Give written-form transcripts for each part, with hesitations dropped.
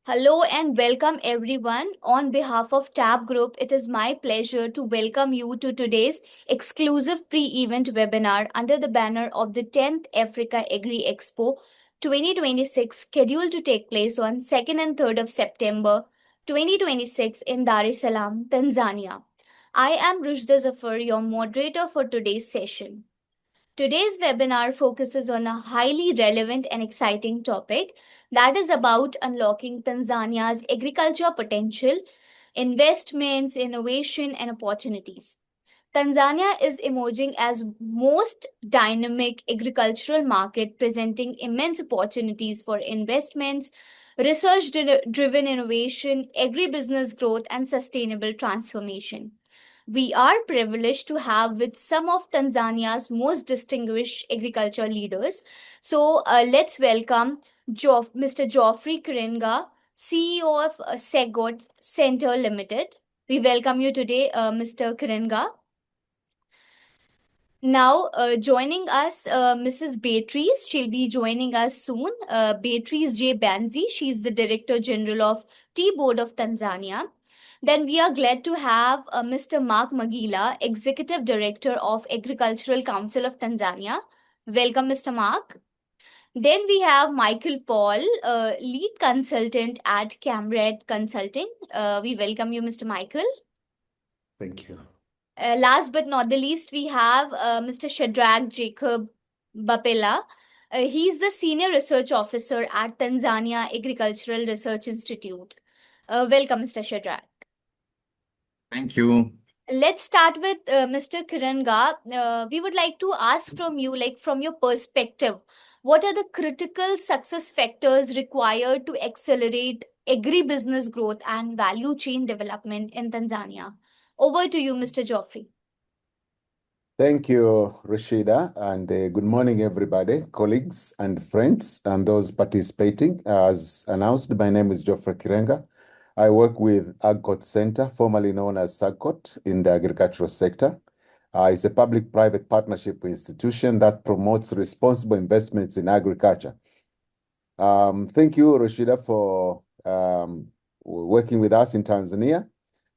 Hello and welcome everyone. On behalf of Tab Group, it is my pleasure to welcome you to today's exclusive pre-event webinar under the banner of the 10th Africa Agri Expo 2026, scheduled to take place on 2nd and 3rd of September 2026 in Dar es Salaam, Tanzania. I am Rushda Zafar, your moderator for today's session. Today's webinar focuses on a highly relevant and exciting topic that is about unlocking Tanzania's agriculture potential, investments, innovation, and opportunities. Tanzania is emerging as most dynamic agricultural market presenting immense opportunities for investments, research driven innovation, agribusiness growth and sustainable transformation. We are privileged to have with some of Tanzania's most distinguished agriculture leaders. Let's welcome Mr. Geoffrey Kirenga, CEO of AGCOT Center Limited. We welcome you today, Mr. Kirenga. Now, joining us, Mrs. Beatrice. She'll be joining us soon. Beatrice J. Banzi. She's the Director General of Tea Board of Tanzania. Then we are glad to have Mr. Mark Magila, Executive Director of Agricultural Council of Tanzania. Welcome, Mr. Mark. Then we have Michael Paul, Lead Consultant at Kamprad Consulting. We welcome you, Mr. Michael. Thank you. Last but not the least, we have Mr. Shadrack Jacob Mbapila. He's the Senior Research Officer at Tanzania Agricultural Research Institute. Welcome, Mr. Shadrack. Thank you. Let's start with Mr. Kirenga. We would like to ask from you, like from your perspective, what are the critical success factors required to accelerate agribusiness growth and value chain development in Tanzania? Over to you, Mr. Geoffrey. Thank you, Rashida, and good morning, everybody, colleagues and friends, and those participating. As announced, my name is Geoffrey Kirenga. I work with AGCOT Center, formerly known as AGCOT, in the agricultural sector. It's a public-private partnership institution that promotes responsible investments in agriculture. Thank you, Rashida, for working with us in Tanzania.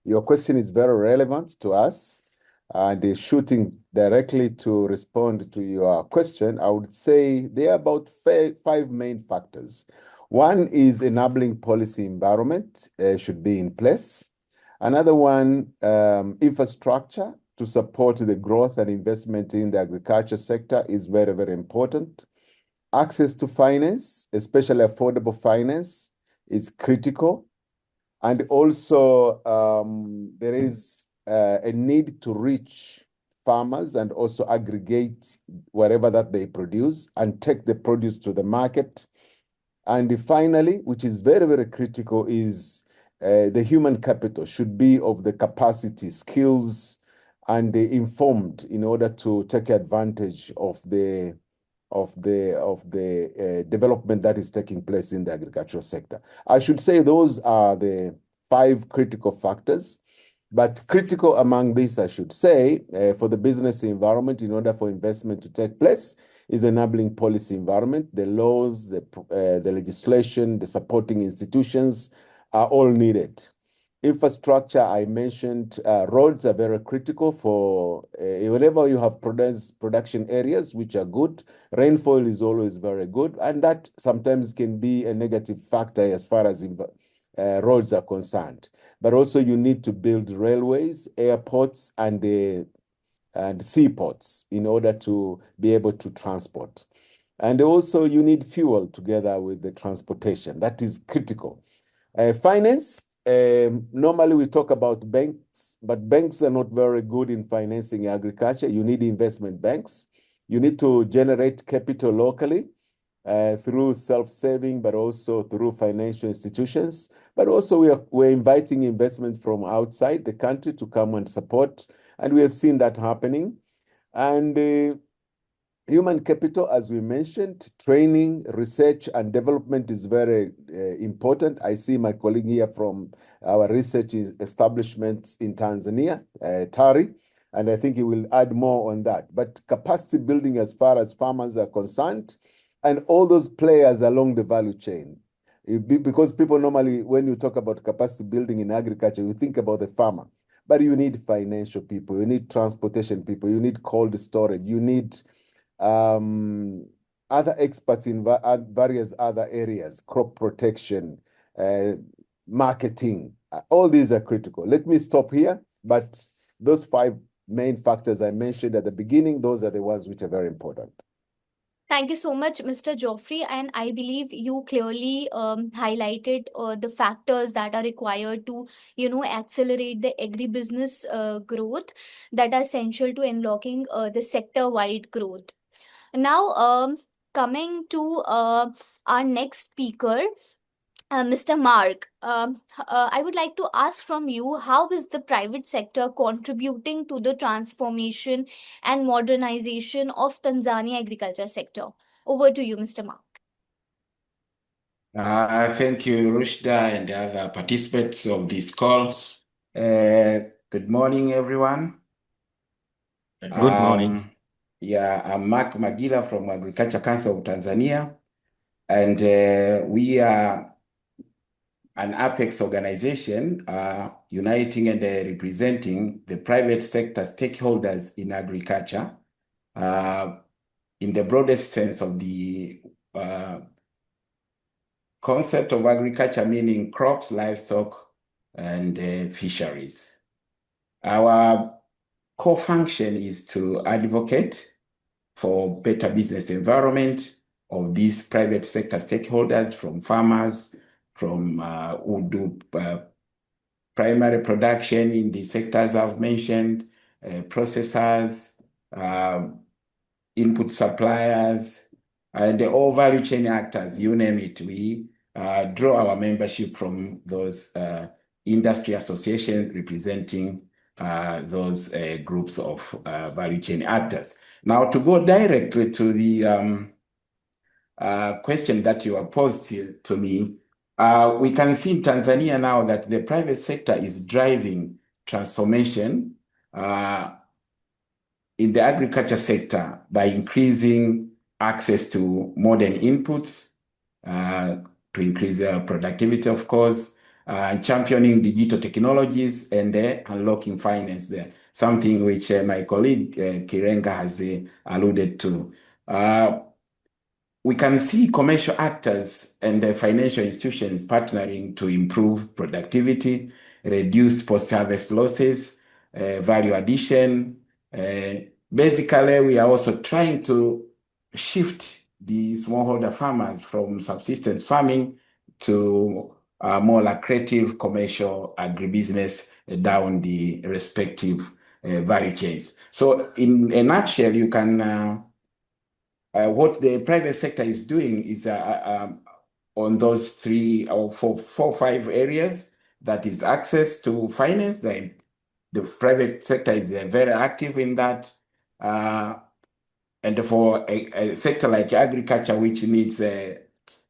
Your question is very relevant to us, and shooting directly to respond to your question, I would say there are about five main factors. One is enabling policy environment should be in place. Another one, infrastructure to support the growth and investment in the agriculture sector is very, very important. Access to finance, especially affordable finance, is critical. And also, there is a need to reach farmers and also aggregate whatever that they produce and take the produce to the market. And finally, which is very, very critical, is the human capital should be of the capacity, skills, and informed in order to take advantage of the development that is taking place in the agricultural sector. I should say those are the five critical factors, but critical among these, I should say, for the business environment in order for investment to take place is enabling policy environment. The laws, the legislation, the supporting institutions are all needed. Infrastructure, I mentioned, roads are very critical for whenever you have production areas which are good. Rainfall is always very good, and that sometimes can be a negative factor as far as roads are concerned. But also you need to build railways, airports, and seaports in order to be able to transport. And also you need fuel together with the transportation. That is critical. Finance. Normally we talk about banks, but banks are not very good in financing agriculture. You need investment banks. You need to generate capital locally through self-saving, but also through financial institutions. But also we're inviting investment from outside the country to come and support. And we have seen that happening. And human capital, as we mentioned, training, research, and development is very important. I see my colleague here from our research establishments in Tanzania, TARI, and I think he will add more on that. But capacity building as far as farmers are concerned, and all those players along the value chain. Because people normally, when you talk about capacity building in agriculture, you think about the farmer. But you need financial people, you need transportation people, you need cold storage, you need other experts in various other areas, crop protection, marketing. All these are critical. Let me stop here, but those 5 main factors I mentioned at the beginning, those are the ones which are very important. Thank you so much, Mr. Geoffrey. And I believe you clearly highlighted the factors that are required to, accelerate the agribusiness growth that are essential to unlocking the sector-wide growth. Now, coming to our next speaker, Mr. Mark, I would like to ask from you, how is the private sector contributing to the transformation and modernization of Tanzania agriculture sector? Over to you, Mr. Mark. Thank you, Rushda, and the other participants of this call. Good morning, everyone. Good morning. I'm Mark Magila from Agriculture Council of Tanzania, and we are an apex organization uniting and representing the private sector stakeholders in agriculture in the broadest sense of the concept of agriculture, meaning crops, livestock, and fisheries. Our core function is to advocate for better business environment of these private sector stakeholders, from farmers, from who do primary production in the sectors I've mentioned, processors, input suppliers, and all value chain actors, you name it. We draw our membership from those industry associations representing those groups of value chain actors. Now, to go directly to the question that you have posed to me, we can see in Tanzania now that the private sector is driving transformation in the agriculture sector by increasing access to modern inputs, to increase productivity, of course, championing digital technologies, and unlocking finance there, something which my colleague Kirenga has alluded to. We can see commercial actors and financial institutions partnering to improve productivity, reduce post-harvest losses, value addition. Basically, we are also trying to shift the smallholder farmers from subsistence farming to more lucrative commercial agribusiness down the respective value chains. So in a nutshell, you can what the private sector is doing is on those 3 or 4 or 5 areas, that is access to finance. The private sector is very active in that. And for a sector like agriculture, which needs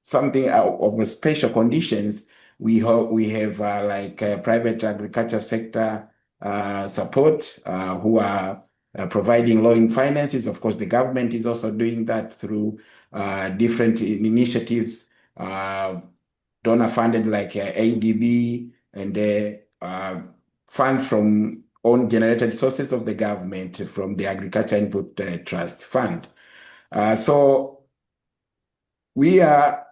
something of special conditions, we have like private agriculture sector support who are providing loan finances. Of course, the government is also doing that through different initiatives, donor funded like ADB, and funds from own generated sources of the government, from the Agriculture Input Trust Fund. So we are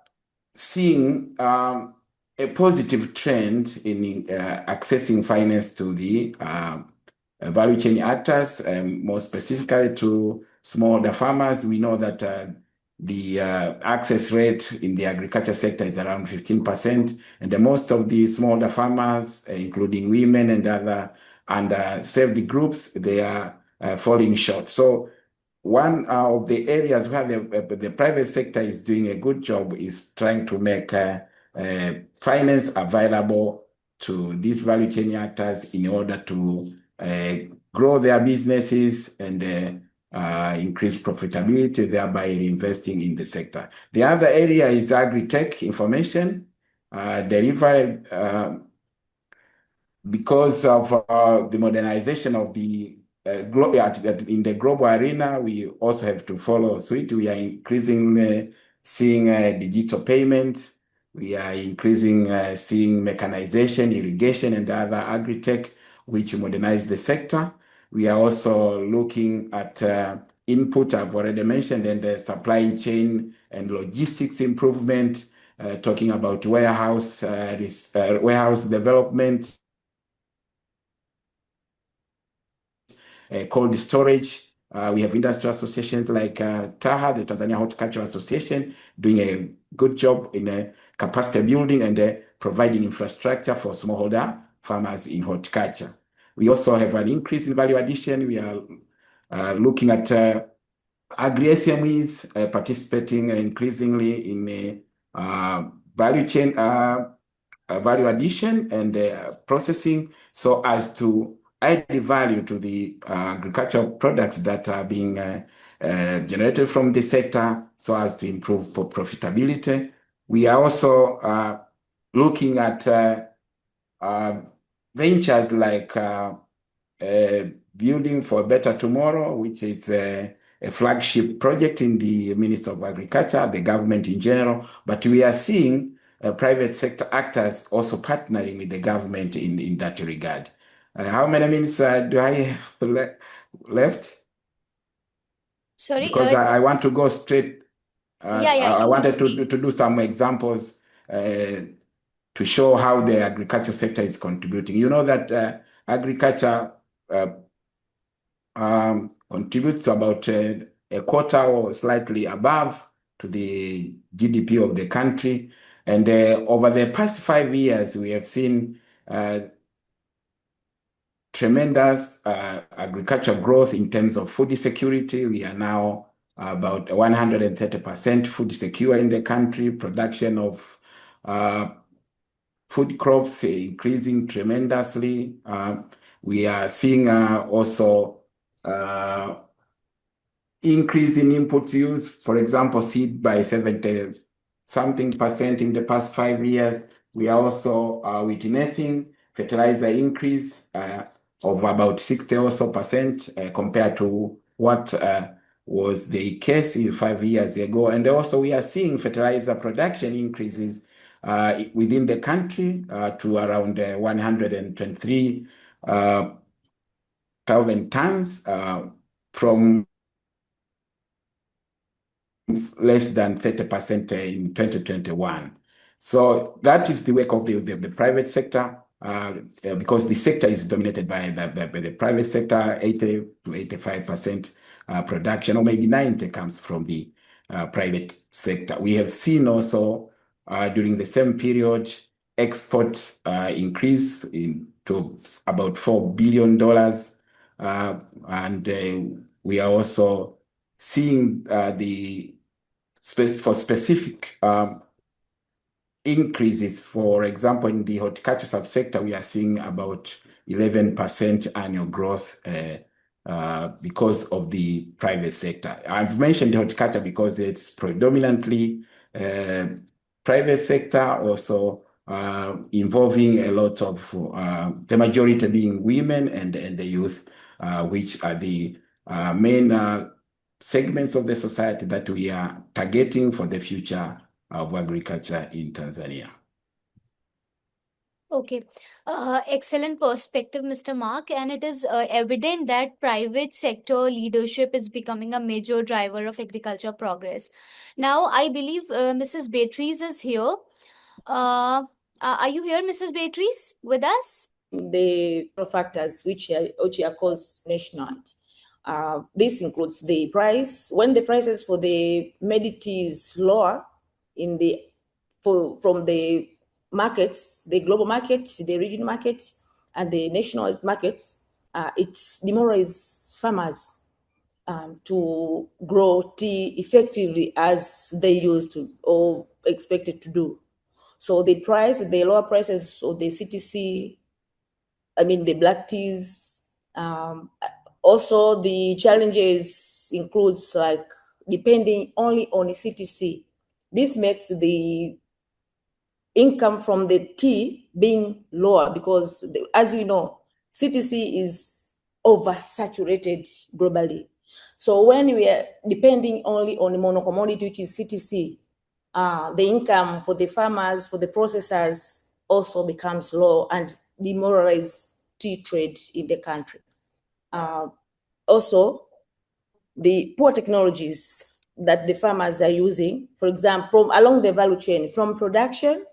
seeing a positive trend in accessing finance to the value chain actors, more specifically to smallholder farmers. We know that the access rate in the agriculture sector is around 15%, and most of the smallholder farmers, including women and other underserved groups, they are falling short. So one of the areas where the private sector is doing a good job is trying to make finance available to these value chain actors in order to grow their businesses and increase profitability, thereby reinvesting in the sector. The other area is agri-tech information delivery. Because of the modernization of the in the global arena, we also have to follow suit. We are increasingly seeing digital payments, We are increasing, seeing mechanization, irrigation, and other agri-tech, which modernize the sector. We are also looking at input, I've already mentioned, and the supply chain and logistics improvement, talking about warehouse development, cold storage. We have industry associations like TAHA, the Tanzania Horticulture Association, doing a good job in capacity building and providing infrastructure for smallholder farmers in horticulture. We also have an increase in value addition. We are looking at Agri SMEs participating increasingly in value chain value addition and processing, so as to add value to the agricultural products that are being generated from the sector, so as to improve profitability. We are also looking at ventures like Building for a Better Tomorrow, which is a flagship project in the Ministry of Agriculture, the government in general, but we are seeing private sector actors also partnering with the government in that regard. How many minutes do I have left? Sorry. Because I want to go straight. I wanted to do some examples to show how the agriculture sector is contributing. You know that agriculture contributes to about a quarter or slightly above to the GDP of the country. And over the past 5 years, we have seen tremendous agricultural growth in terms of food security. We are now about 130% food secure in the country. Production of food crops increasing tremendously. We are seeing also increase in inputs used, for example, seed by 70-something% in the past 5 years. We are also witnessing fertilizer increase of about 60% or so compared to what was the case 5 years ago. And also we are seeing fertilizer production increases within the country to around 123,000 tons from less than 30% in 2021. So that is the work of the private sector, because the sector is dominated by the private sector. 80 to 85% production, or maybe 90%, comes from the private sector. We have seen also during the same period exports increase to about $4 billion, and we are also seeing for specific increases. For example, in the horticulture subsector, we are seeing about 11% annual growth because of the private sector. I've mentioned horticulture because it's predominantly private sector, also involving a lot of the majority being women and the youth, which are the main segments of the society that we are targeting for the future of agriculture in Tanzania. Okay, excellent perspective, Mr. Mark, and it is evident that private sector leadership is becoming a major driver of agriculture progress. Now, I believe Mrs. Beatrice is here. Are you here, Mrs. Beatrice, with us? The factors which are caused nationwide. This includes the price. When the prices for the commodity is lower from the markets, the global market, the regional market, and the national markets, it demoralizes farmers to grow tea effectively as they used to or expected to do. So the lower prices of the CTC, the black teas, also the challenges includes like depending only on the CTC. This makes the income from the tea being lower because, as we know, CTC is oversaturated globally. So when we are depending only on the monocommodity, which is CTC, the income for the farmers, for the processors also becomes low and demoralize tea trade in the country. Also, the poor technologies that the farmers are using, for example, from along the value chain, from production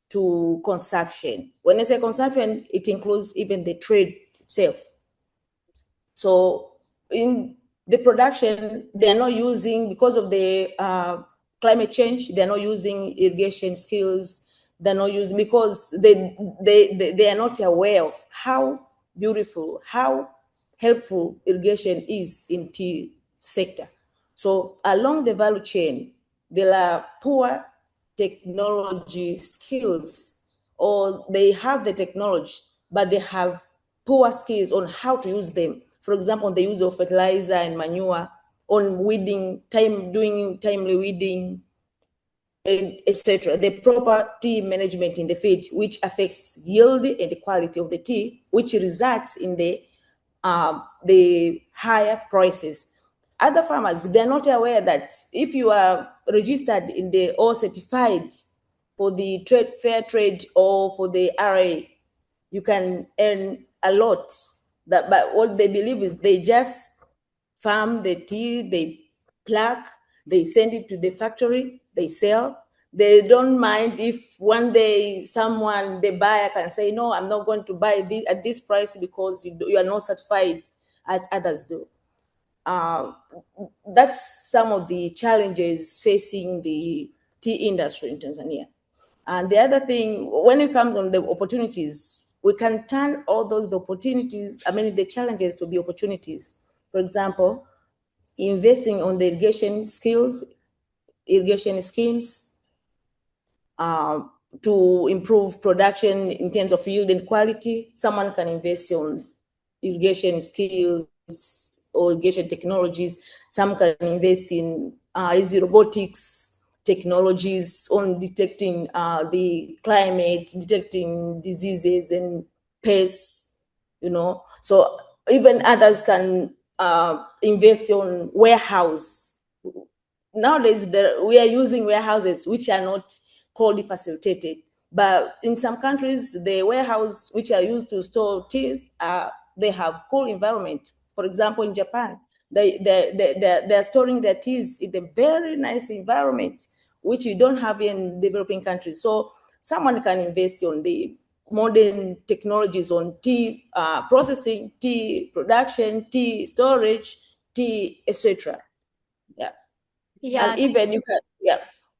to consumption. When I say consumption, it includes even the trade itself. So in the production, they are not using, because of the climate change, they're not using irrigation skills. They're not using, because they are not aware of how beautiful, how helpful irrigation is in tea sector. So along the value chain, there are poor technology skills, or they have the technology, but they have poor skills on how to use them. For example, the use of fertilizer and manure, on weeding, doing timely weeding, etc. The proper tea management in the field, which affects yield and the quality of the tea, which results in the higher prices. Other farmers, they're not aware that if you are registered in the or certified for the fair trade or for the RA, you can earn a lot. But what they believe is they just farm the tea, they pluck, they send it to the factory, they sell. They don't mind if one day someone, the buyer, can say, no, I'm not going to buy this at this price because you are not certified as others do. That's some of the challenges facing the tea industry in Tanzania. And the other thing, when it comes on the opportunities, we can turn all those the challenges to be opportunities. For example, investing on the irrigation skills, irrigation schemes, to improve production in terms of yield and quality. Someone can invest on irrigation skills or irrigation technologies. Some can invest in easy robotics technologies on detecting the climate, detecting diseases and pests, So even others can invest on warehouse. Nowadays, we are using warehouses which are not quality facilitated. But in some countries, the warehouse which are used to store teas, they have cool environment. For example, in Japan, they're storing their teas in a very nice environment, which you don't have in developing countries. So someone can invest on the modern technologies on tea processing, tea production, tea storage, tea, etc. Yeah. Yeah, And even you can,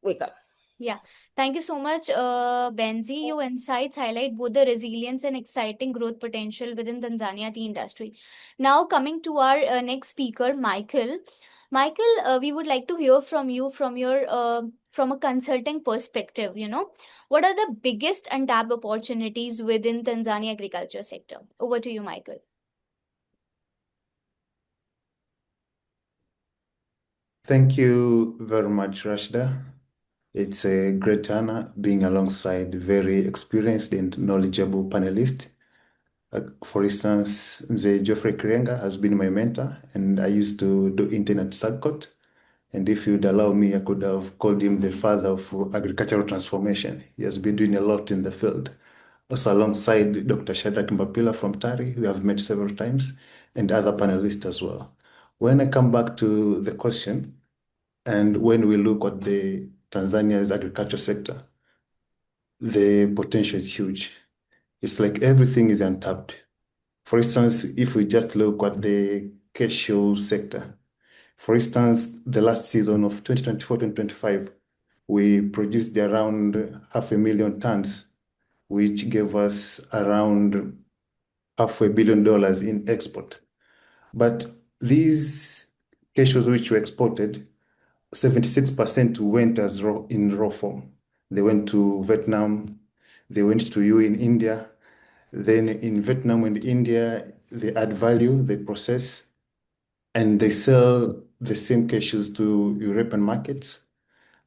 wake up. yeah. Thank you so much, Banzi. Your insights highlight both the resilience and exciting growth potential within Tanzania tea industry. Now, coming to our next speaker, Michael. Michael, we would like to hear from you from your from a consulting perspective. What are the biggest untapped opportunities within Tanzania agriculture sector? Over to you, Michael. Thank you very much, Rashda. It's a great honor being alongside very experienced and knowledgeable panelists. For instance, Mzee Geoffrey Kirenga has been my mentor, and I used to do internet AGCOT. And if you'd allow me, I could have called him the father of agricultural transformation. He has been doing a lot in the field. Also alongside Dr. Shadrack Mbapila from TARI, who I've met several times, and other panelists as well. When I come back to the question, and when we look at the Tanzania's agriculture sector, the potential is huge. It's like everything is untapped. For instance, if we just look at the cashew sector, for instance, the last season of 2024-2025, we produced around 500,000 tons, which gave us around $500 million in export. But these cashews which were exported, 76% went as in raw form. They went to Vietnam, they went to you in India. Then in Vietnam and India, they add value, they process, and they sell the same cashews to European markets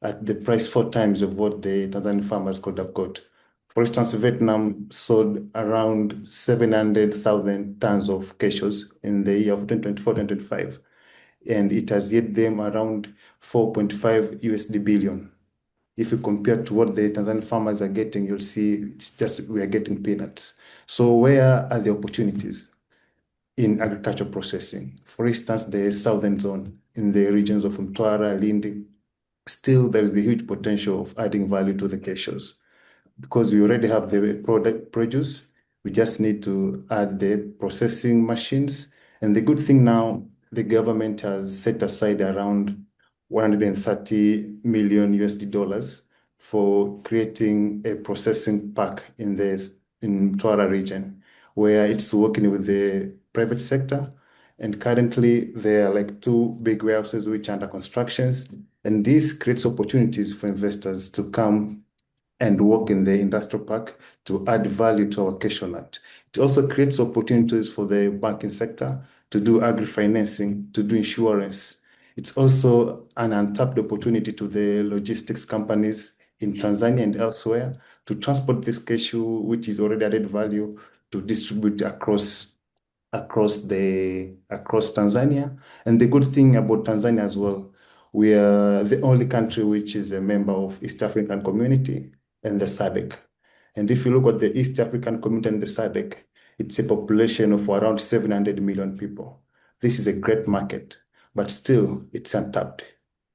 at the price 4 times of what the Tanzanian farmers could have got. For instance, Vietnam sold around 700,000 tons of cashews in the year of 2024-2025, and it has yet them around 4.5 USD billion. If you compare to what the Tanzanian farmers are getting, you'll see it's just we are getting peanuts. So where are the opportunities in agriculture processing? For instance, the southern zone in the regions of Mtwara, Lindi, still there is a huge potential of adding value to the cashews because we already have the product produce. We just need to add the processing machines. And the good thing now, the government has set aside around 130 million USD dollars for creating a processing park in Mtwara region, where it's working with the private sector. And currently there are like 2 big warehouses which are under constructions. And this creates opportunities for investors to come and work in the industrial park to add value to our cashew nut. It also creates opportunities for the banking sector to do agri-financing, to do insurance. It's also an untapped opportunity to the logistics companies in Tanzania and elsewhere to transport this cashew, which is already added value, to distribute across Tanzania. And the good thing about Tanzania as well, we are the only country which is a member of East African Community and the SADC. And if you look at the East African Community and the SADC, it's a population of around 700 million people. This is a great market, but still it's untapped.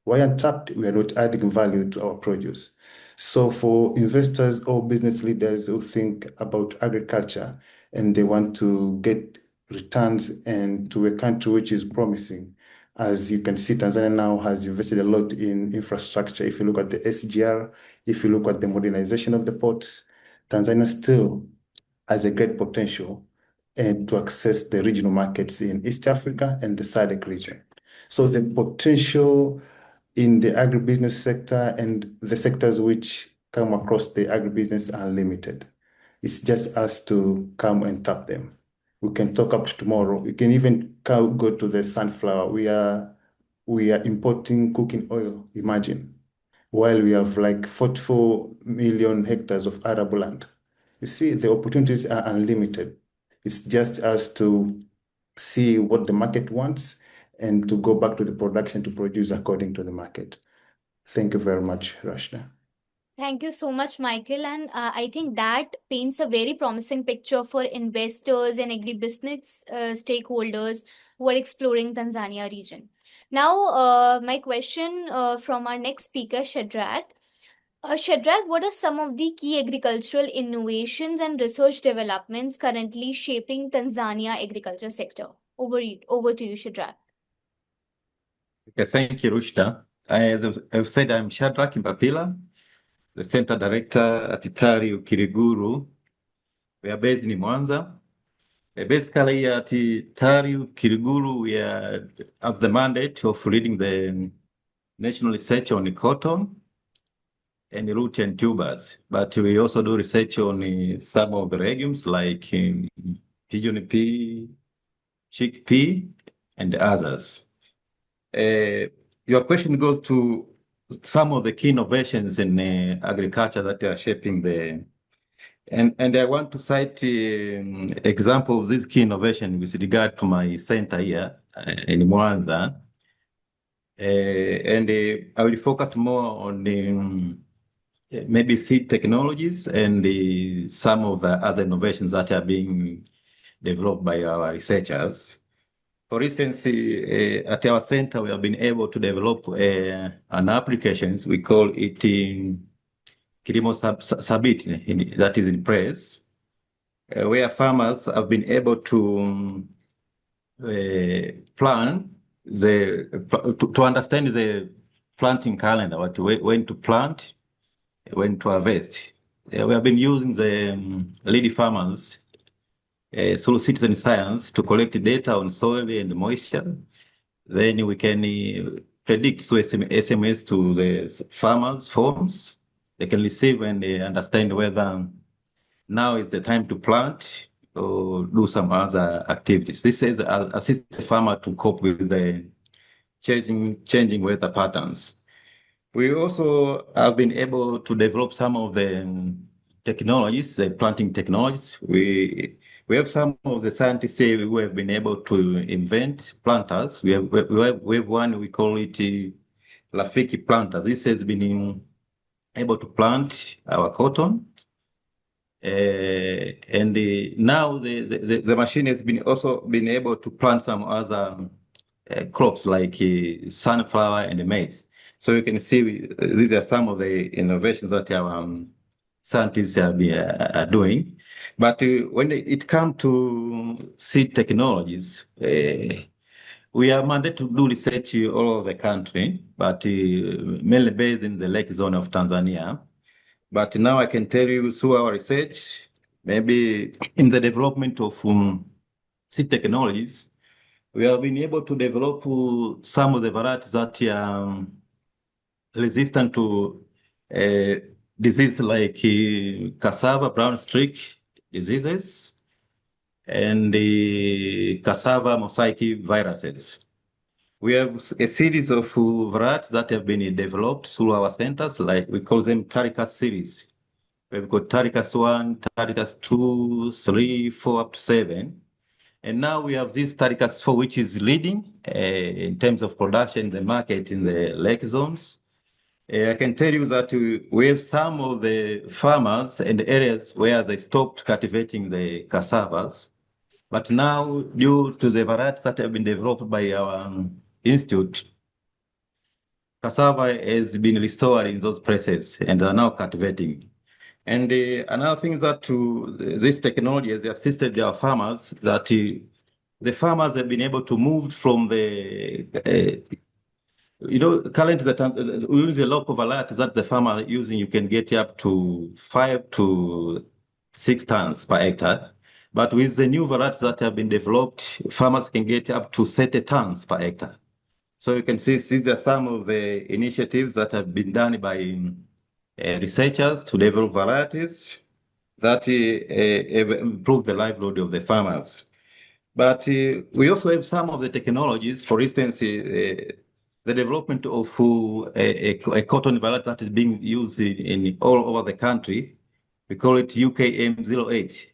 Why untapped? We are not adding value to our produce. So for investors or business leaders who think about agriculture and they want to get returns and to a country which is promising, as you can see, Tanzania now has invested a lot in infrastructure. If you look at the SGR, if you look at the modernization of the ports, Tanzania still has a great potential and to access the regional markets in East Africa and the SADC region. So the potential in the agribusiness sector and the sectors which come across the agribusiness are limited. It's just us to come and tap them. We can talk up to tomorrow. We can even go to the sunflower. We are importing cooking oil, imagine, while we have like 44 million hectares of arable land. You see, the opportunities are unlimited. It's just us to see what the market wants and to go back to the production to produce according to the market. Thank you very much, Rashna. Thank you so much, Michael. And I think that paints a very promising picture for investors and agribusiness stakeholders who are exploring Tanzania region. Now, my question from our next speaker, Shadrack. Shadrack, what are some of the key agricultural innovations and research developments currently shaping Tanzania agriculture sector? Over to you, Shadrack. Okay, thank you, Rushda. As I've said, I'm Shadrack Mbapila, the Center Director at TARI Ukiriguru. We are based in Mwanza. Basically, at TARI Ukiriguru, we have the mandate of leading the national research on cotton and root and tubers. But we also do research on some of the legumes like pigeon pea, chickpea, and others. Your question goes to some of the key innovations in agriculture that are shaping and I want to cite example of this key innovation with regard to my center here in Mwanza. And I will focus more on maybe seed technologies and some of the other innovations that are being developed by our researchers. For instance, at our center, we have been able to develop an application. We call it Kilimo Sabit, that is in press, where farmers have been able to plan to understand the planting calendar, when to plant, when to harvest. We have been using the lady farmers through citizen science to collect data on soil and moisture. Then we can predict through SMS to the farmers' phones. They can receive and understand whether now is the time to plant or do some other activities. This is assist the farmer to cope with the changing weather patterns. We also have been able to develop some of the technologies, the planting technologies. We have some of the scientists who have been able to invent planters. We have one, we call it Rafiki planters. This has been able to plant our cotton. And now the machine has also been able to plant some other crops like sunflower and maize. So you can see these are some of the innovations that our scientists are doing. But when it comes to seed technologies, we are mandated to do research all over the country, but mainly based in the lake zone of Tanzania. But now I can tell you through our research, maybe in the development of seed technologies, we have been able to develop some of the varieties that are resistant to disease like cassava brown streak diseases and the cassava mosaic viruses. We have a series of varieties that have been developed through our centers, like we call them TARI series. We've got TARI 1, TARI 2, 3, 4, up to 7. And now we have this TARI 4, which is leading in terms of production in the market in the lake zones. I can tell you that we have some of the farmers and areas where they stopped cultivating the cassavas. But now, due to the varieties that have been developed by our institute, cassava has been restored in those places and are now cultivating. And another thing is that this technology has assisted our farmers, that the farmers have been able to move from the, currently we use the local varieties that the farmer using, you can get up to 5 to 6 tons per hectare. But with the new varieties that have been developed, farmers can get up to 30 tons per hectare. So you can see these are some of the initiatives that have been done by researchers to develop varieties that have improved the livelihood of the farmers. But we also have some of the technologies, for instance, the development of a cotton variety that is being used in all over the country. We call it UKM08.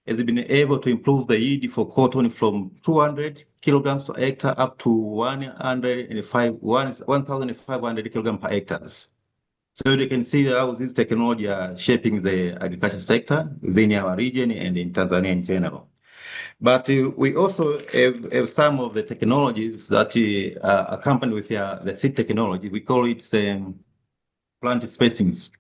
Has been able to improve the yield for cotton from 200 kilograms per hectare up to 1,500 kilograms per hectare. So you can see how this technology are shaping the agriculture sector within our region and in Tanzania in general. But we also have some of the technologies that are accompanied with the seed technology. We call it plant spacings.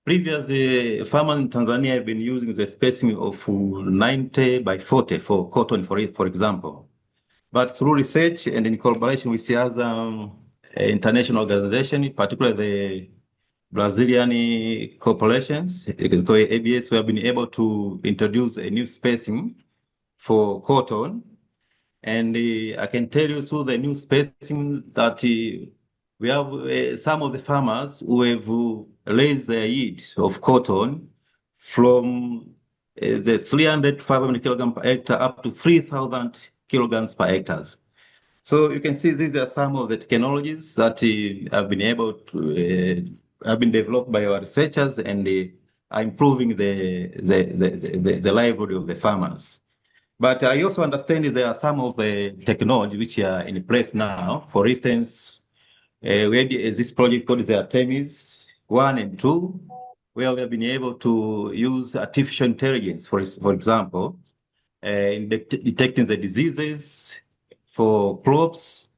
Previously, farmers in Tanzania have been using the spacing of 90 by 40 for cotton, for example. But through research and in collaboration with the other international organizations, particularly the Brazilian corporations, it is called ABS, we have been able to introduce a new spacing for cotton. And I can tell you through the new spacing that we have some of the farmers who have raised their yield of cotton from the 300 to 500 kilograms per hectare up to 3,000 kilograms per hectare. So you can see these are some of the technologies that have been able to have been developed by our researchers and are improving the livelihood of the farmers. But I also understand there are some of the technology which are in place now. For instance, we had this project called the Artemis 1 and 2, where we have been able to use artificial intelligence, for example, in detecting the diseases for crops.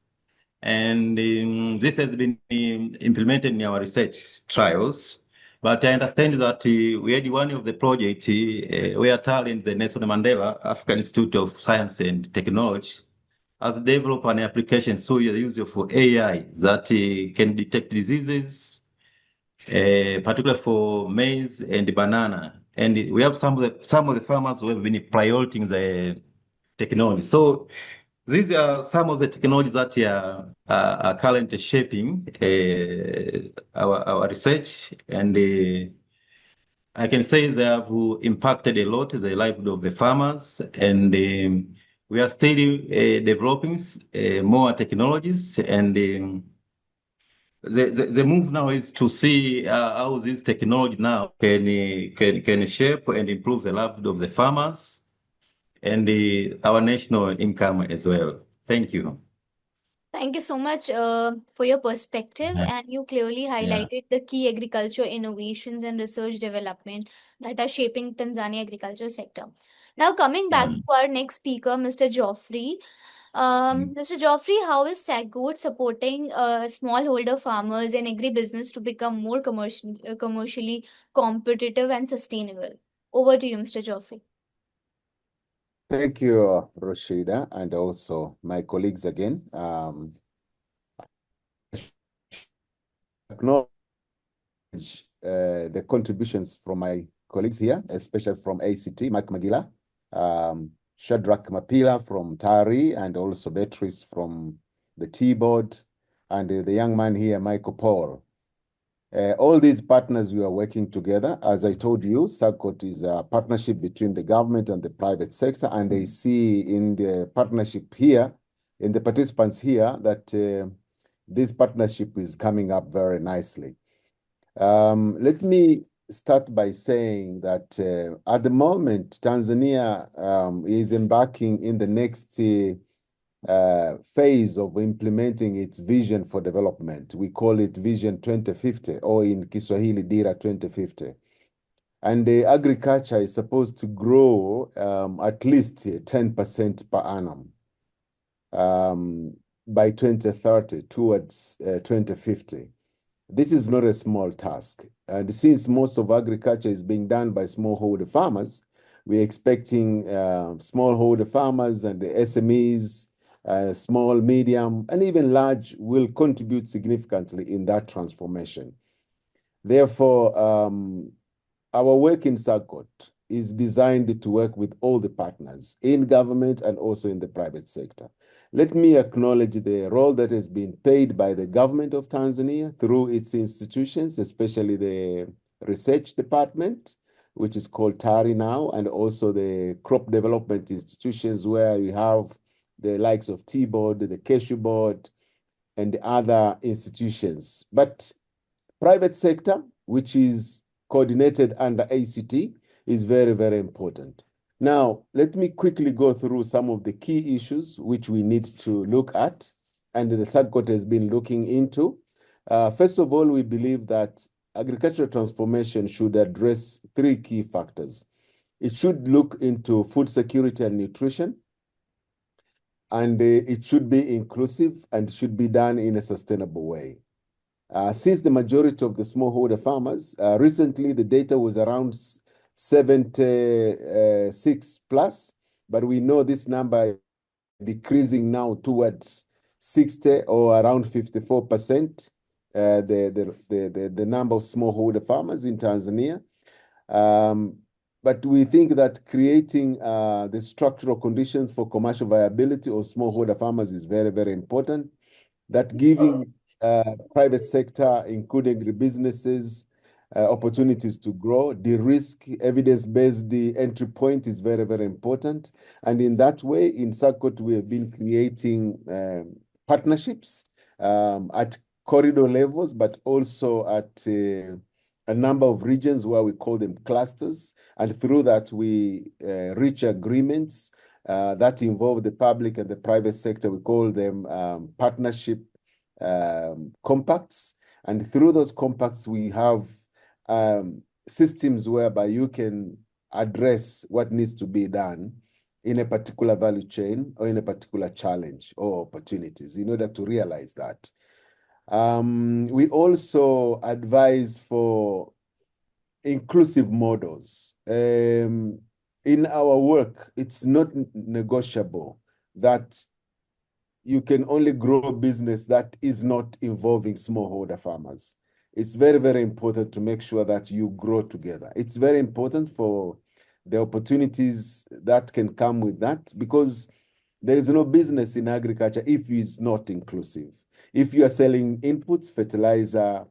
And this has been implemented in our research trials. But I understand that we had one of the projects where TARI and the Nelson Mandela African Institute of Science and Technology has developed an application through the use of AI that can detect diseases, particularly for maize and banana. And we have some of the farmers who have been prioritizing the technology. So these are some of the technologies that are currently shaping our research, and I can say they have impacted a lot the livelihood of the farmers, and we are still developing more technologies, and the move now is to see how this technology now can shape and improve the livelihood of the farmers and our national income as well. Thank you. Thank you so much for your perspective, and you clearly Yeah. highlighted the key agriculture innovations and research development that are shaping Tanzania agriculture sector. Now, coming back Yeah. to our next speaker, Mr. Geoffrey. Mr. Geoffrey, how is SAGOT supporting smallholder farmers and agribusiness to become more commercially competitive and sustainable? Over to you, Mr. Geoffrey. Thank you, Rashida, and also my colleagues again. Acknowledge the contributions from my colleagues here, especially from ACT, Mike Magila, Shadrack Mbapila from TARI, and also Beatrice from the T-Board, and the young man here, Michael Paul. All these partners, we are working together. As I told you, AGCOT is a partnership between the government and the private sector, and they see in the partnership here, in the participants here, that this partnership is coming up very nicely. Let me start by saying that at the moment, Tanzania is embarking in the next phase of implementing its vision for development. We call it Vision 2050, or in Kiswahili, Dira 2050. And agriculture is supposed to grow at least 10% per annum by 2030 towards 2050. This is not a small task. And since most of agriculture is being done by smallholder farmers, we're expecting smallholder farmers and the SMEs, small, medium, and even large will contribute significantly in that transformation. Therefore, our work in AGCOT is designed to work with all the partners in government and also in the private sector. Let me acknowledge the role that has been played by the government of Tanzania through its institutions, especially the research department, which is called TARI now, and also the crop development institutions where you have the likes of T-Board, the Cashew Board, and the other institutions. But private sector, which is coordinated under ACT, is very, very important. Now, let me quickly go through some of the key issues which we need to look at, and the AGCOT has been looking into. First of all, we believe that agricultural transformation should address three key factors. It should look into food security and nutrition, and it should be inclusive and should be done in a sustainable way. Since the majority of the smallholder farmers, recently the data was around 76 plus, but we know this number decreasing now towards 60 or around 54%, the number of smallholder farmers in Tanzania. But we think that creating the structural conditions for commercial viability of smallholder farmers is very, very important. That giving private sector, including the businesses, opportunities to grow, the risk evidence-based entry point is very, very important. And in that way, in AGCOT, we have been creating partnerships at corridor levels, but also at a number of regions where we call them clusters. And through that, we reach agreements that involve the public and the private sector. We call them partnership compacts. And through those compacts, we have systems whereby you can address what needs to be done in a particular value chain or in a particular challenge or opportunities in order to realize that. We also advise for inclusive models. In our work, it's not negotiable that you can only grow business that is not involving smallholder farmers. It's very, very important to make sure that you grow together. It's very important for the opportunities that can come with that, because there is no business in agriculture if it's not inclusive. If you are selling inputs, fertilizer,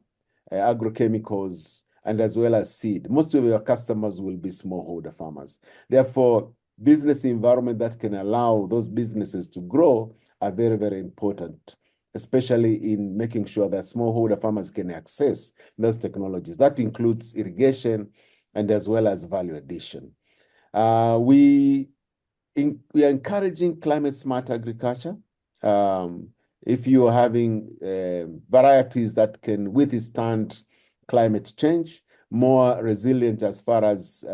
agrochemicals, and as well as seed, most of your customers will be smallholder farmers. Therefore, business environment that can allow those businesses to grow are very, very important, especially in making sure that smallholder farmers can access those technologies. That includes irrigation and as well as value addition. We are encouraging climate smart agriculture. if you are having varieties that can withstand climate change, more resilient as far as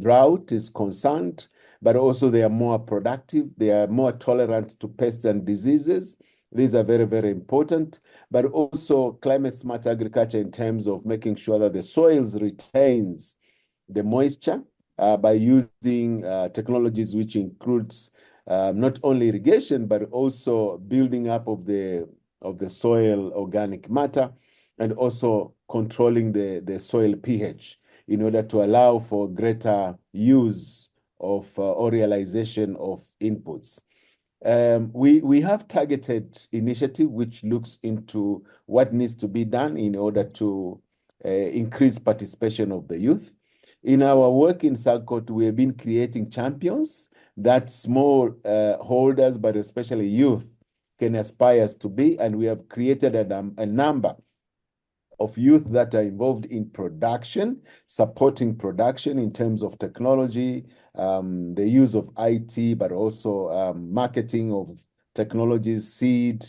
drought is concerned, but also they are more productive, they are more tolerant to pests and diseases. These are very, very important, but also climate smart agriculture in terms of making sure that the soils retains the moisture by using technologies which includes not only irrigation, but also building up of the soil organic matter, and also controlling the soil pH in order to allow for greater use of or realization of inputs. We have targeted initiative which looks into what needs to be done in order to increase participation of the youth. In our work in AGCOT, we have been creating champions that small holders, but especially youth, can aspire to be, and we have created a number of youth that are involved in production, supporting production in terms of technology, the use of IT, but also marketing of technologies, seed,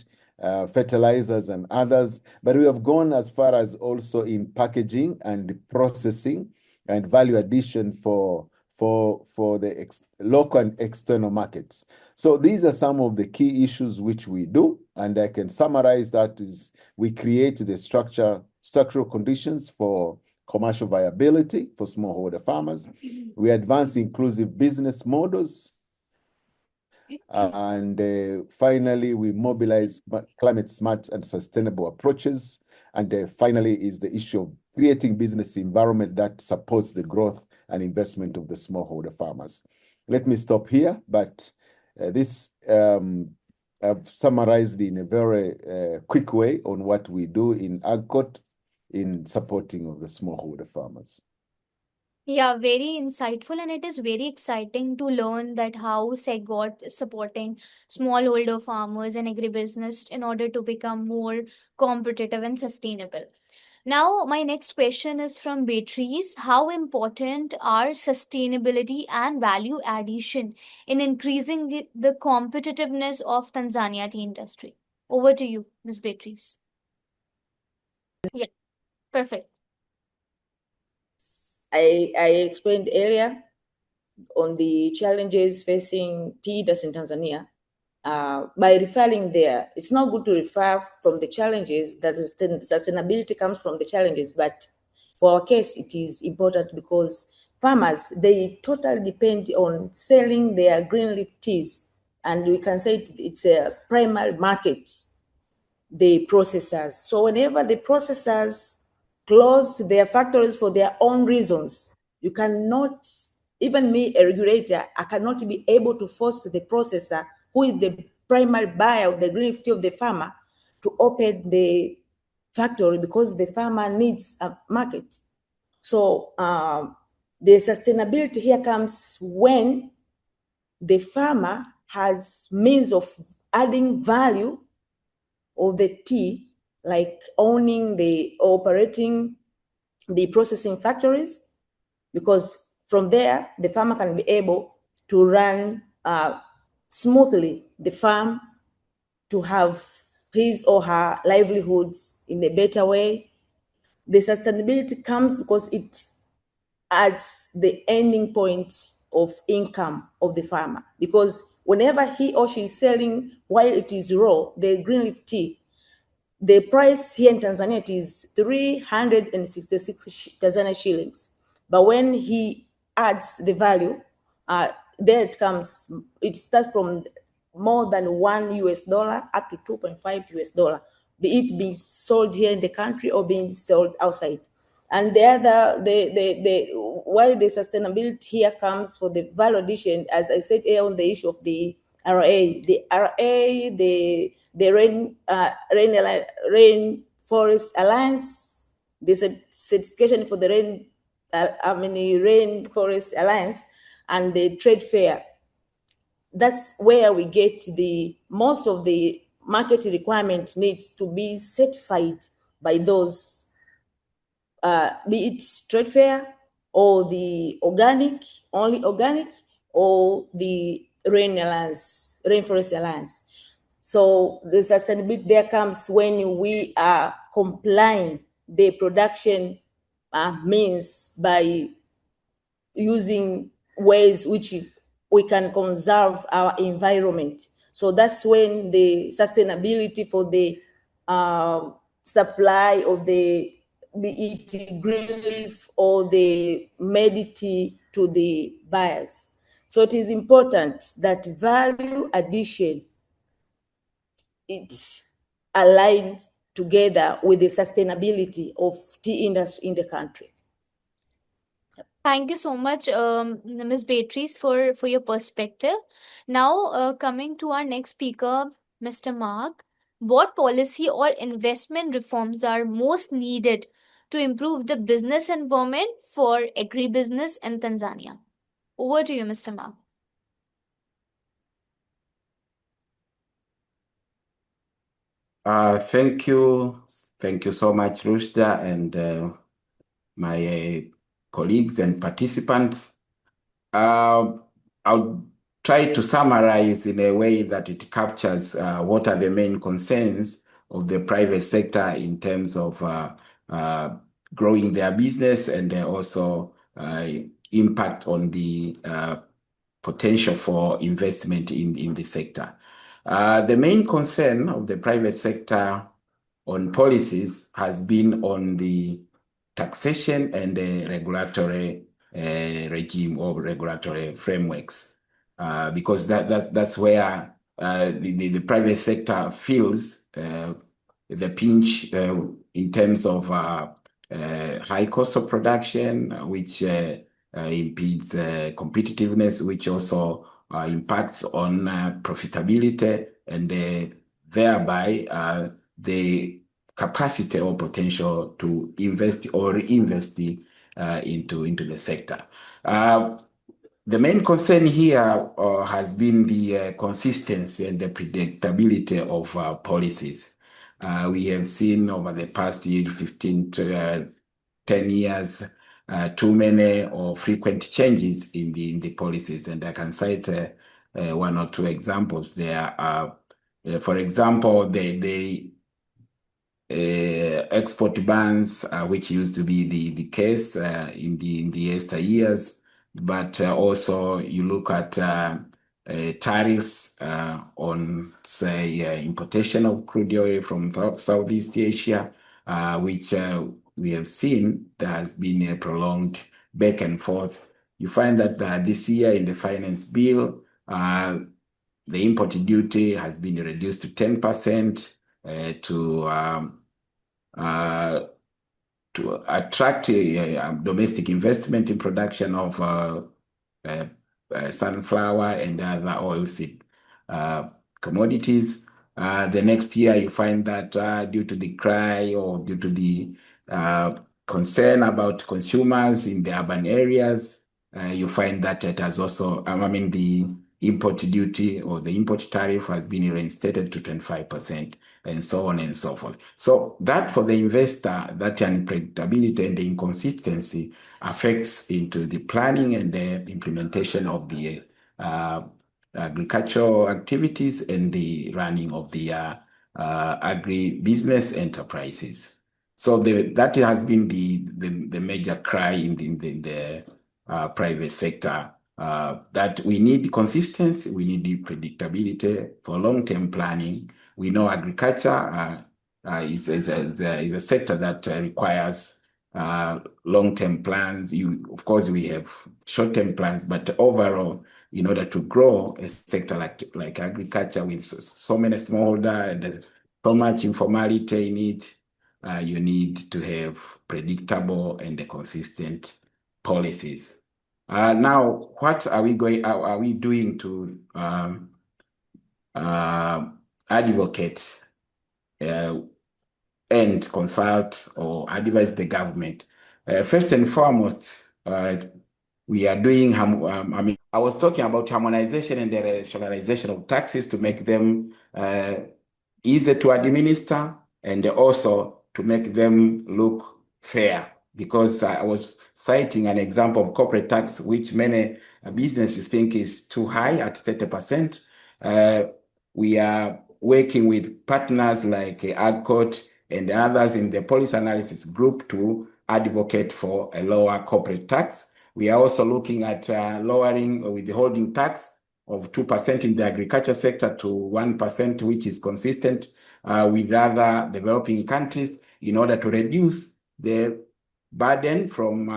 fertilizers, and others. But we have gone as far as also in packaging and processing and value addition for the local and external markets. So these are some of the key issues which we do, and I can summarize that is we create the structural conditions for commercial viability for smallholder farmers. We advance inclusive business models. And finally, we mobilize climate smart and sustainable approaches. And finally is the issue of creating business environment that supports the growth and investment of the smallholder farmers. Let me stop here, but this I've summarized in a very quick way on what we do in AGCOT in supporting of the smallholder farmers. Yeah, very insightful, and it is very exciting to learn that how SEGOT is supporting smallholder farmers and agribusiness in order to become more competitive and sustainable. Now, my next question is from Beatrice. How important are sustainability and value addition in increasing the competitiveness of Tanzania tea industry? Over to you, Ms. Beatrice. Yeah, perfect. I explained earlier on the challenges facing tea industry in Tanzania. By referring there, it's not good to refer from the challenges, that sustainability comes from the challenges, but for our case, it is important because farmers, they totally depend on selling their green leaf teas, and we can say it's a primary market, the processors. So whenever the processors close their factories for their own reasons, you cannot, even me, a regulator, I cannot be able to force the processor, who is the primary buyer of the green tea of the farmer, to open the factory because the farmer needs a market. So the sustainability here comes when the farmer has means of adding value of the tea, like owning the operating the processing factories, because from there the farmer can be able to run smoothly the farm, to have his or her livelihoods in a better way. The sustainability comes because it adds the ending point of income of the farmer, because whenever he or she is selling while it is raw, the green leaf tea, the price here in Tanzania, it is 366 Tanzania shillings. But when he adds the value, there it comes, it starts from more than $1 up to 2.5 US, be it being sold here in the country or being sold outside. And the other, why the sustainability here comes for the value addition, as I said here on the issue of the RA, the Rainforest Alliance, the certification for the Rainforest Alliance, and the trade fair. That's where we get the most of the market requirement needs to be certified by those, be it trade fair or the organic, only organic, or the Rainforest Alliance. So the sustainability there comes when we are complying the production means by using ways which we can conserve our environment. So that's when the sustainability for the supply of the, be it green leaf or the medity to the buyers. So it is important that value addition, it aligns together with the sustainability of tea industry in the country. Thank you so much, Ms. Beatrice, for your perspective. Now, coming to our next speaker, Mr. Mark, what policy or investment reforms are most needed to improve the business environment for agribusiness in Tanzania? Over to you, Mr. Mark. Thank you. Thank you so much, Rushda, and my colleagues and participants. I'll try to summarize in a way that it captures what are the main concerns of the private sector in terms of growing their business and also impact on the potential for investment in the sector. The main concern of the private sector on policies has been on the taxation and the regulatory regime or regulatory frameworks, because that's where the private sector feels the pinch in terms of high cost of production, which impedes competitiveness, which also impacts on profitability and thereby the capacity or potential to invest or reinvest into the sector. The main concern here has been the consistency and the predictability of policies. We have seen over the past 15 to 10 years too many or frequent changes in the policies, and I can cite one or two examples there. For example, the export bans, which used to be the case in the yesteryears, but also you look at tariffs on, say, importation of crude oil from Southeast Asia, which we have seen there has been a prolonged back and forth. You find that this year in the finance bill, the import duty has been reduced to 10% to attract domestic investment in production of sunflower and other oilseed commodities. The next year, you find that due to the cry or due to the concern about consumers in the urban areas, you find that it has also, the import duty or the import tariff has been reinstated to 25%, and so on and so forth. So that for the investor, that unpredictability and the inconsistency affects into the planning and the implementation of the agricultural activities and the running of the agri-business enterprises. So that has been the major cry in the private sector, that we need consistency, we need the predictability for long-term planning. We know agriculture is a sector that requires long-term plans. Of course, we have short-term plans, but overall, in order to grow a sector like agriculture with so many smallholder and so much informality in it, you need to have predictable and consistent policies. Now, what are we doing to advocate and consult or advise the government? First and foremost, we are doing, I was talking about harmonization and the rationalization of taxes to make them easy to administer and also to make them look fair. Because I was citing an example of corporate tax, which many businesses think is too high at 30%. We are working with partners like AGCOT and others in the policy analysis group to advocate for a lower corporate tax. We are also looking at lowering withholding tax of 2% in the agriculture sector to 1%, which is consistent with other developing countries, in order to reduce the burden from,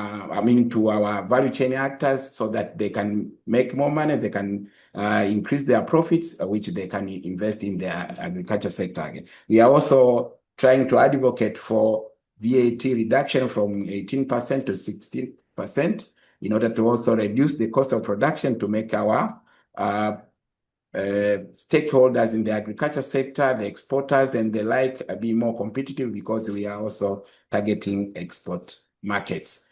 to our value chain actors, so that they can make more money, they can increase their profits, which they can invest in their agriculture sector again. We are also trying to advocate for VAT reduction from 18% to 16%, in order to also reduce the cost of production, to make our stakeholders in the agriculture sector, the exporters and the like, be more competitive, because we are also targeting export markets.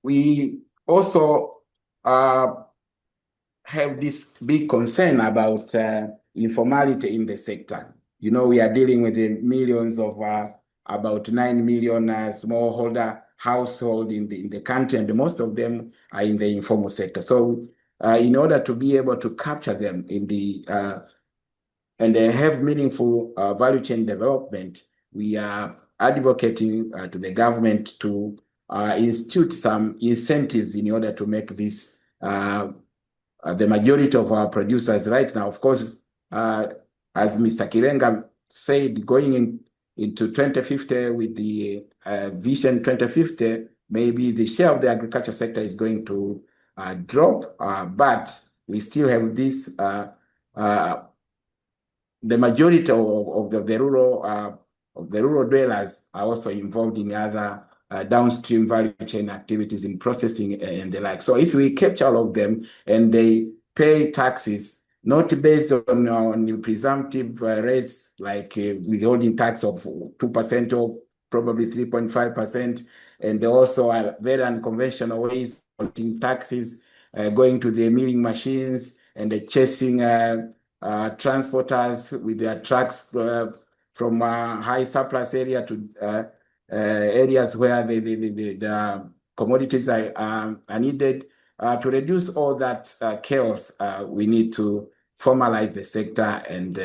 We also have this big concern about informality in the sector. You know, we are dealing with the millions of about 9 million smallholder households in the country, and most of them are in the informal sector. So in order to be able to capture them in the and have meaningful value chain development, we are advocating to the government to institute some incentives in order to make this the majority of our producers right now. Of course, as Mr. Kirenga said, going into 2050 with the Vision 2050, maybe the share of the agriculture sector is going to drop, but we still have this, the majority of the rural dwellers are also involved in other downstream value chain activities in processing and the like. So if we capture all of them and they pay taxes, not based on presumptive rates like withholding tax of 2% or probably 3.5%, and also very unconventional ways of paying taxes, going to the milling machines and chasing transporters with their trucks from high surplus area to areas where the commodities are needed. To reduce all that chaos, we need to formalize the sector and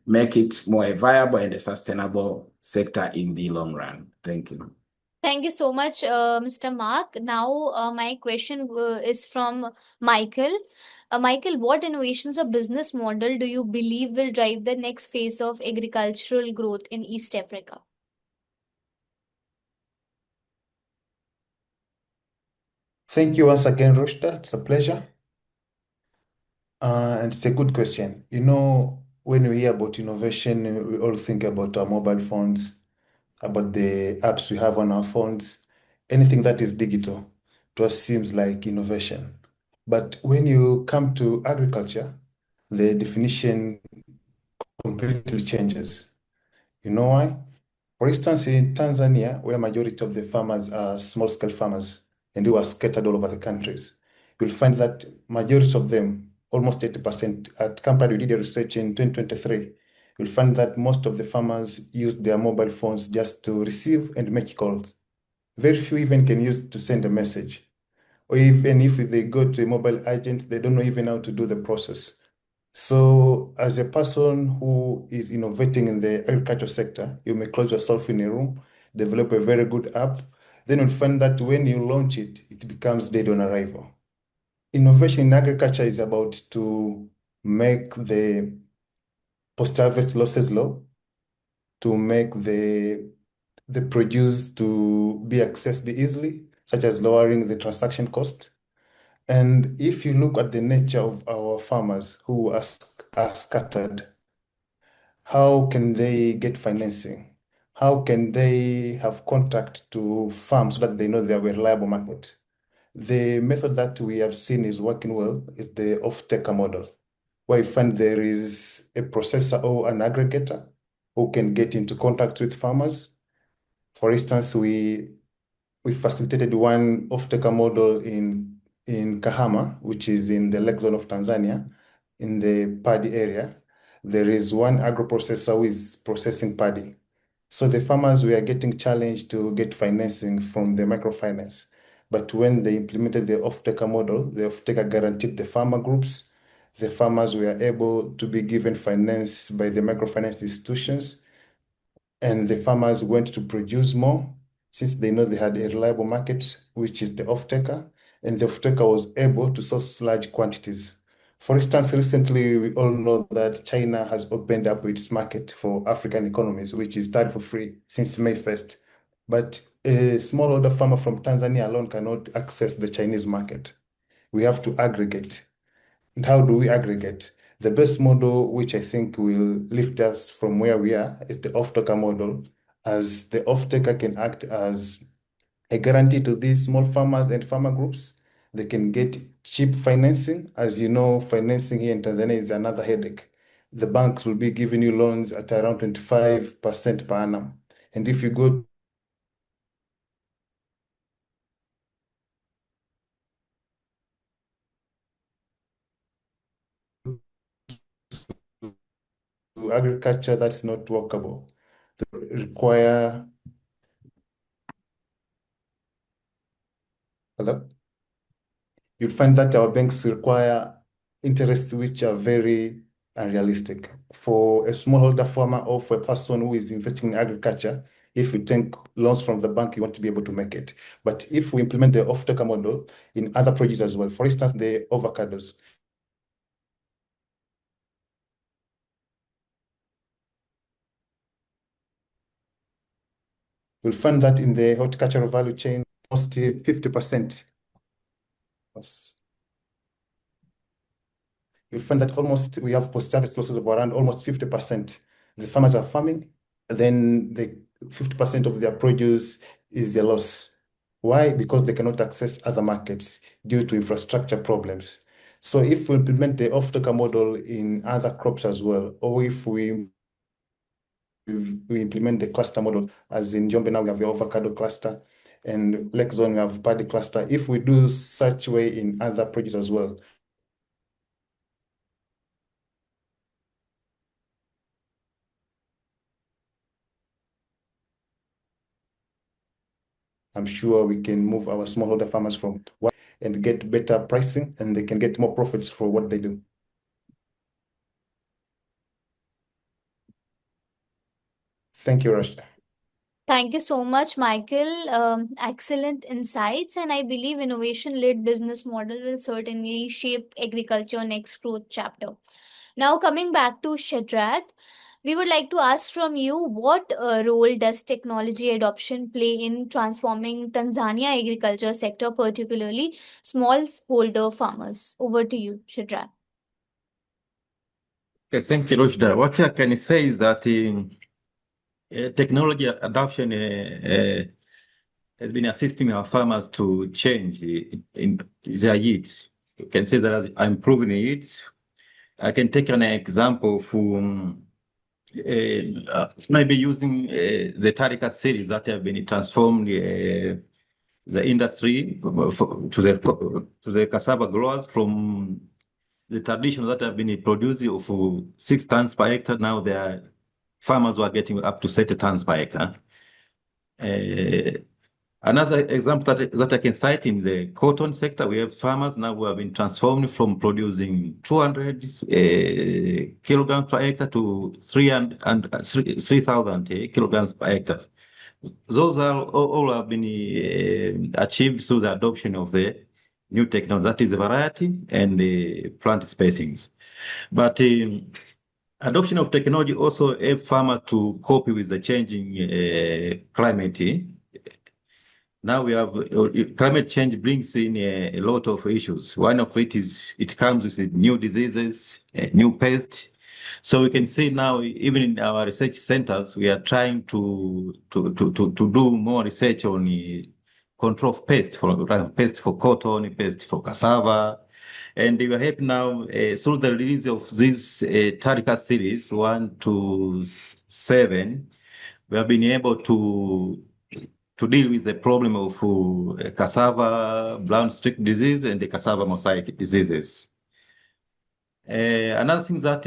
make it more viable and a sustainable sector in the long run. Thank you. Thank you so much, Mr. Mark. Now, my question is from Michael. Michael, what innovations or business model do you believe will drive the next phase of agricultural growth in East Africa? Thank you once again, Rushda. It's a pleasure. And it's a good question. You know, when we hear about innovation, we all think about our mobile phones, about the apps we have on our phones. Anything that is digital to us seems like innovation. But when you come to agriculture, the definition completely changes. You know why? For instance, in Tanzania, where majority of the farmers are small-scale farmers and who are scattered all over the countries, you'll find that majority of them, almost 80%, at Kamprad, we did a research in 2023, you'll find that most of the farmers use their mobile phones just to receive and make calls. Very few even can use to send a message. Or even if they go to a mobile agent, they don't know even how to do the process. So as a person who is innovating in the agriculture sector, you may close yourself in a room, develop a very good app, then you'll find that when you launch it, it becomes dead on arrival. Innovation in agriculture is about to make the post-harvest losses low, to make the produce to be accessed easily, such as lowering the transaction cost. And if you look at the nature of our farmers who are scattered, how can they get financing? How can they have contact to farms so that they know they have a reliable market? The method that we have seen is working well is the off-taker model, where you find there is a processor or an aggregator who can get into contact with farmers. For instance, we facilitated one off-taker model in Kahama, which is in the lake zone of Tanzania, in the paddy area. There is one agro-processor who is processing paddy. So the farmers were getting challenged to get financing from the microfinance. But when they implemented the off-taker model, the off-taker guaranteed the farmer groups The farmers were able to be given finance by the microfinance institutions, and the farmers went to produce more since they know they had a reliable market, which is the off-taker, and the off-taker was able to source large quantities. For instance, recently we all know that China has opened up its market for African economies, which is TARI for free since May 1st. But a smallholder farmer from Tanzania alone cannot access the Chinese market. We have to aggregate. And how do we aggregate? The best model, which I think will lift us from where we are, is the off-taker model, as the off-taker can act as a guarantee to these small farmers and farmer groups. They can get cheap financing. As you know, financing here in Tanzania is another headache. The banks will be giving you loans at around 25% per annum. And if you go to agriculture, that's not workable. They require, hello? You'd find that our banks require interests which are very unrealistic. For a smallholder farmer or for a person who is investing in agriculture, if you take loans from the bank, you want to be able to make it. But if we implement the off-taker model in other produce as well, for instance, the avocados, you'll find that in the horticultural value chain, almost 50%. You'll find that almost we have post-harvest losses of around almost 50%. The farmers are farming, then the 50% of their produce is a loss. Why? Because they cannot access other markets due to infrastructure problems. So if we implement the off-taker model in other crops as well, or if we implement the cluster model, as in Njombe now we have the avocado cluster, and Lake Zone we have paddy cluster. If we do such way in other produce as well, I'm sure we can move our smallholder farmers from one and get better pricing, and they can get more profits for what they do. Thank you, Rashda. Thank you so much, Michael. Excellent insights, and I believe innovation-led business model will certainly shape agriculture next growth chapter. Now, coming back to Shadrack, we would like to ask from you what role does technology adoption play in transforming Tanzania agriculture sector, particularly smallholder farmers? Over to you, Shadrack. Okay, thank you, Rushda. What I can say is that technology adoption has been assisting our farmers to change in their yields. You can say that as improving the yields. I can take an example from maybe using the Tarika series that have been transformed the industry to the cassava growers from the tradition that have been producing of 6 tons per hectare. Now their farmers were getting up to 30 tons per hectare. Another example that I can cite in the cotton sector, we have farmers now who have been transformed from producing 200 kilograms per hectare to 3,000 kilograms per hectare. Those are all have been achieved through the adoption of the new technology, that is the variety and the plant spacings. But adoption of technology also help farmers to cope with the changing climate. Now we have climate change brings in a lot of issues. One of it is it comes with new diseases, new pests. So we can see now, even in our research centers, we are trying to do more research on control of pests for cotton, pests for cassava, and we are happy now through the release of this Tarika series 1 to 7. We have been able to deal with the problem of cassava brown streak disease and the cassava mosaic diseases. Another thing that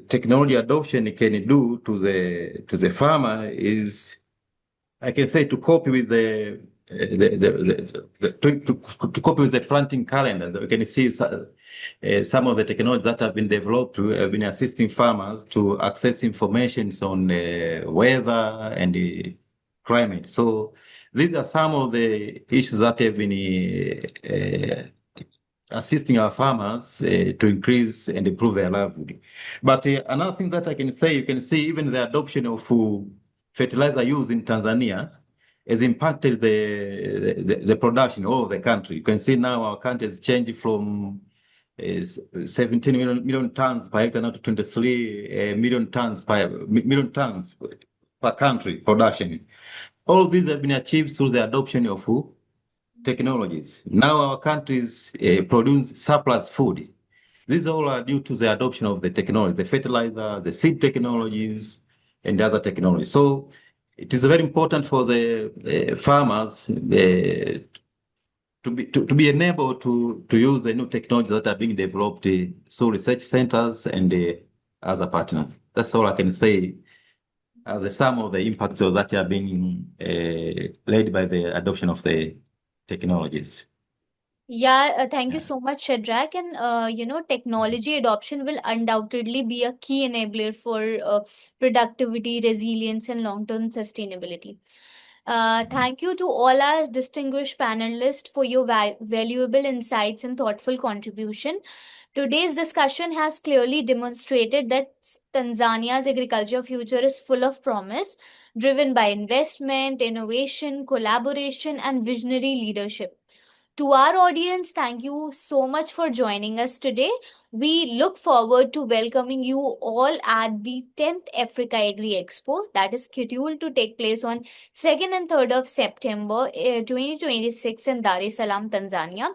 technology adoption can do to the farmer is, I can say, to cope with to cope with the planting calendar. We can see some of the technologies that have been developed have been assisting farmers to access information on weather and climate. So these are some of the issues that have been assisting our farmers to increase and improve their livelihood. But another thing that I can say, you can see even the adoption of fertilizer use in Tanzania has impacted the production of the country. You can see now our country has changed from 17 million tons per hectare now to 23 million tons per country production. All of these have been achieved through the adoption of technologies. Now our countries produce surplus food. These all are due to the adoption of the technology, the fertilizer, the seed technologies, and other technologies. So it is very important for the farmers to be enabled to use the new technologies that are being developed through research centers and other partners. That's all I can say as a sum of the impacts that are being led by the adoption of the technologies. Yeah, thank you so much, Shadrack. And technology adoption will undoubtedly be a key enabler for productivity, resilience, and long-term sustainability. Thank you to all our distinguished panelists for your valuable insights and thoughtful contribution. Today's discussion has clearly demonstrated that Tanzania's agriculture future is full of promise, driven by investment, innovation, collaboration, and visionary leadership. To our audience, thank you so much for joining us today. We look forward to welcoming you all at the 10th Africa Agri Expo that is scheduled to take place on 2nd and 3rd of September 2026 in Dar es Salaam, Tanzania,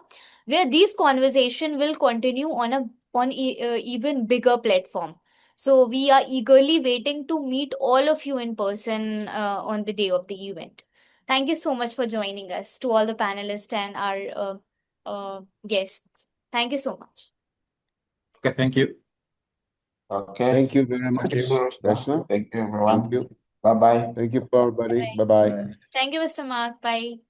where these conversations will continue on even bigger platform. So we are eagerly waiting to meet all of you in person on the day of the event. Thank you so much for joining us, to all the panelists and our guests. Thank you so much. Okay, thank you. Okay. Thank you very much, Thank you, Rashna. Thank you, everyone. Thank you. Bye-bye. Thank you for everybody. Bye-bye. Bye-bye. Thank you, Mr. Mark. Bye.